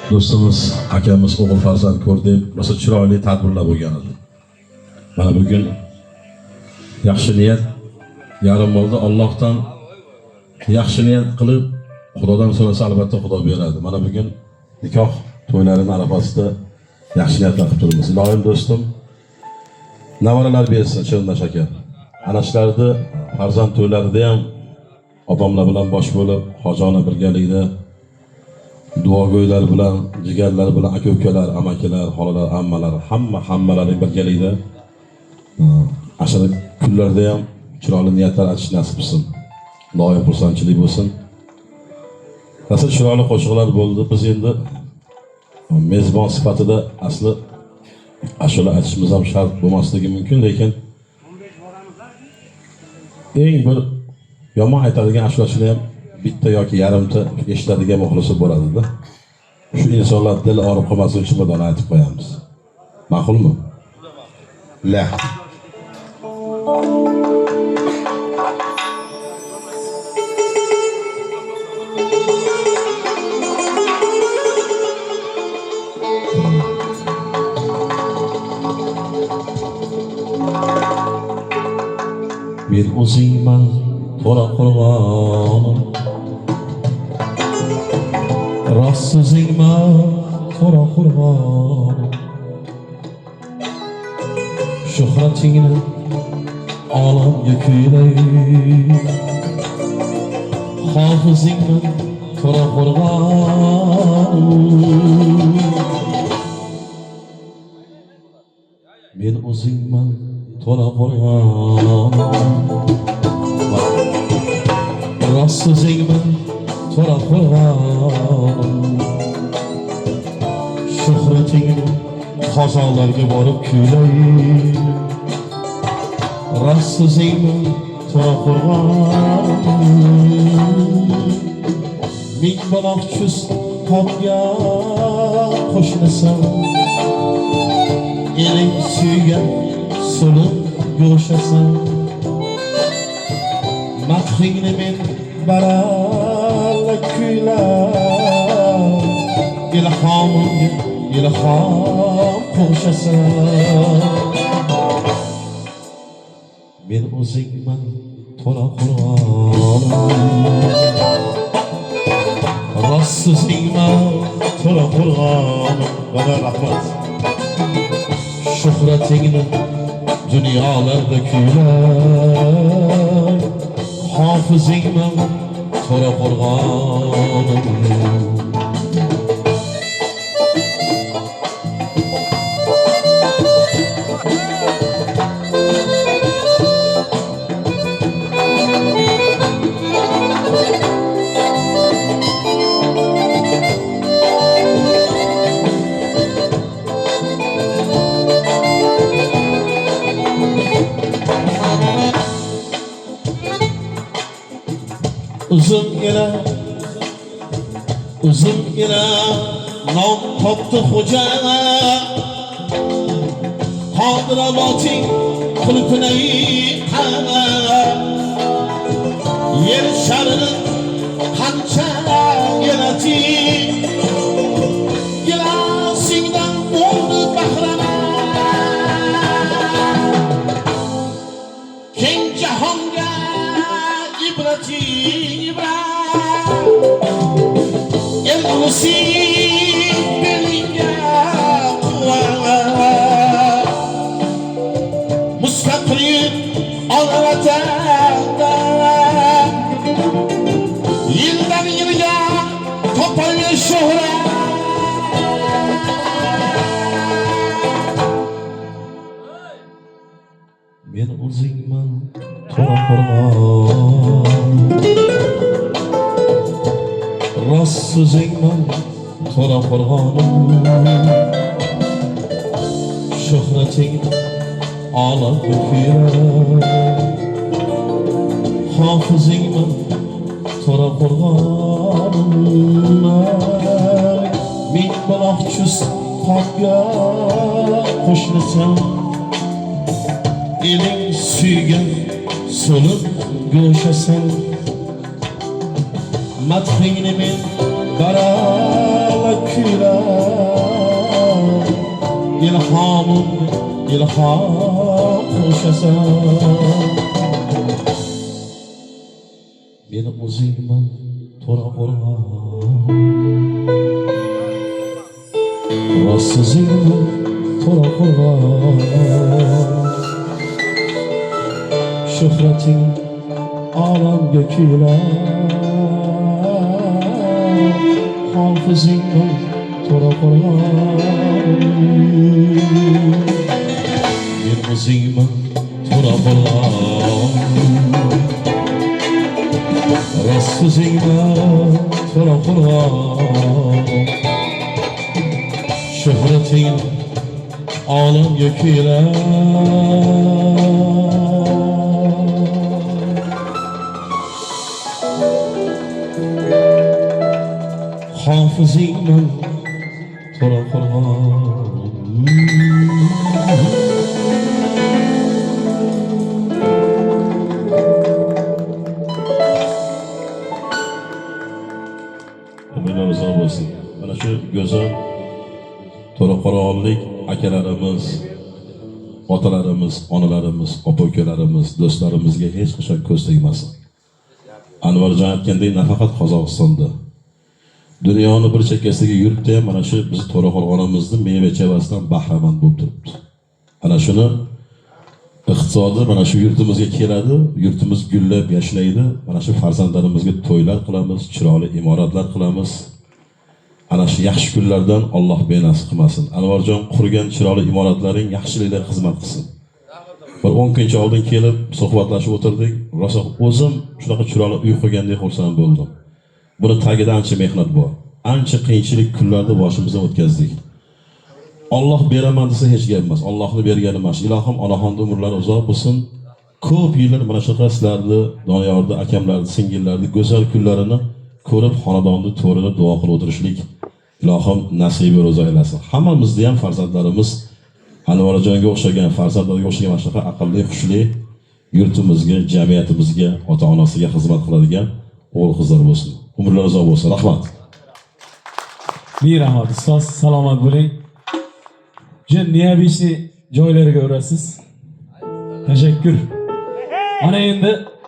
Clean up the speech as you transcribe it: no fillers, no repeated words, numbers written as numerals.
do'stimiz, akamiz o'g'il farzand ko'rdik. Rosa chiroyli tadbirlar bo'lgan edi. Mana bugun yaxshi niyat yarim bo'ldi. Allohdan yaxshi niyat qilib, Xudodan so'rasa albatta Xudo beradi. Mana bugun nikoh to'ylarining arafasida yaxshi niyatlar qilib turibmiz. Ilohim do'stim, navaralar bersin, chirinda shakar. Ana shularda farzand to'ylarida ham opamlar bilan bosh bo'lib, hojona birgalikda duogo'ylar bilan, jigarlar bilan, aka-ukalar, amakilar, xolalar, ammalar, hammalaring birgalikda ashar kunlarda ham chiroyli niyatlar aytish nasib qilsin. Ilohim xursandchilik bo'lsin. Asl chiroyli qo'shiqlar bo'ldi. Biz endi mezbon sifatida asli ashula aytishimiz ham shart bo'lmasligi mumkin, lekin eng bir yomon aytadigan ashulachini ham bitta yoki yarimta eshitadigan muxlisi bo'ladi-da. Shu insonlar dil og'rib qolmasin uchun bir dona aytib qo'yamiz. Ma'qulmi? La. Bir o'zingman to'la qurg'onim, rost so'zingman to'la qurg'onim, shuhratingni olamga kuylay, hofizingman to'la qurg'onim, men o'zingman to'la qurg'onim, rost so'zingman to'la qurg'onim, shuhratingni qozonlarga borib kuylay, rost so'zingman to'la qurg'onim, ming baloq chus topgan qo'shnisan, eling suygan so'lib go'shasan, madhingni men baralla kuylar, ilhomimga ilhom qo'shasan, men o'zingman to'la qurg'onim, rost so'zingman to'la qurg'onim. Bana rahmat. Shuhratingni dunyolarda kuylar, hofizingman to'la qurg'onim. Uzungina nom topdi xo'ja, Qodirobodning qulfini yiqqan, yer sharini qancha yarating, gilosingdan bo'ldi bahramand, keng jahonga ibrating ibrat, elgusin belingga quvvat, mustaqillik ol vatanda, yildan yilga topar shuhrat, men o'zingman to'la qurg'onim, rost so'zingman to'la qurg'onim, shuhratingni olamga kuylar, hofizingman to'la qurg'onim, ming baloq chus topgan qo'shnisan, eling suygan so'lib go'shasan, madhingni men baralla kuylar, ilhamım ilham qo'shasan. Meni o'zingman to'ra qo'rg'on, rostsizingman to'ra qo'rg'on. Shuhrating olamga kuylar, hofizingman to'ra qo'rg'on. Men o'zingman to'ra qo'rg'on, rostsizingman to'ra qo'rg'on. Shuhrating olamga kuylar, hofizingman to'ra qo'rg'on. Umidlarimiz bo'lsin. Mana shu go'zal to'raqo'rg'onlik akalarimiz, otalarimiz, onalarimiz, opa-ukalarimiz, do'stlarimizga hech qachon ko'z tegmasin. Anvarjon aytgandek, nafaqat Qozog'istonda, dunyoni bir chekkasiga yuribdi ham mana shu biz to'raqo'rg'onimizni meva-chevasidan bahramand bo'lib turibdi. Ana shuni iqtisodi mana shu yurtimizga keladi, yurtimiz gullab yashaydi. Mana shu farzandlarimizga to'ylar qilamiz, chiroyli imoratlar qilamiz. Ana shu yaxshi kunlardan Alloh benasib qilmasin. Anvarjon qurgan chiroyli imoratlaring yaxshiliklar xizmat qilsin. Bir 10 kuncha oldin kelib suhbatlashib o'tirdik. Rosa o'zim shunaqa chiroyli uy qurgandek xursand bo'ldim. Buni tagida ancha mehnat bor. Ancha qiyinchilik kunlarda boshimizdan o'tkazdik. Alloh beraman desa hech gap emas. Allohning bergani emas. Ilohim onaxonda umrlari uzoq bo'lsin. Ko'p yillar mana shunaqa sizlarni, Doniyorni, akamlarni, singillarni go'zal kunlarini ko'rib xonadonni to'rini duo qilib o'tirishlik ilohim nasibi ro'za aylasin. Hammamizni ham farzandlarimiz Anvarjonga o'xshagan, farzandlarga o'xshagan mana shunaqa aqlli, xushli yurtimizga, jamiyatimizga, ota-onasiga xizmat qiladigan o'g'il qizlar bo'lsin. Umrlar uzoq bo'lsin. Rahmat. Ming rahmat ustoz, salomat bo'ling. Niyabishni joylariga urasiz. Tashakkur. Ana endi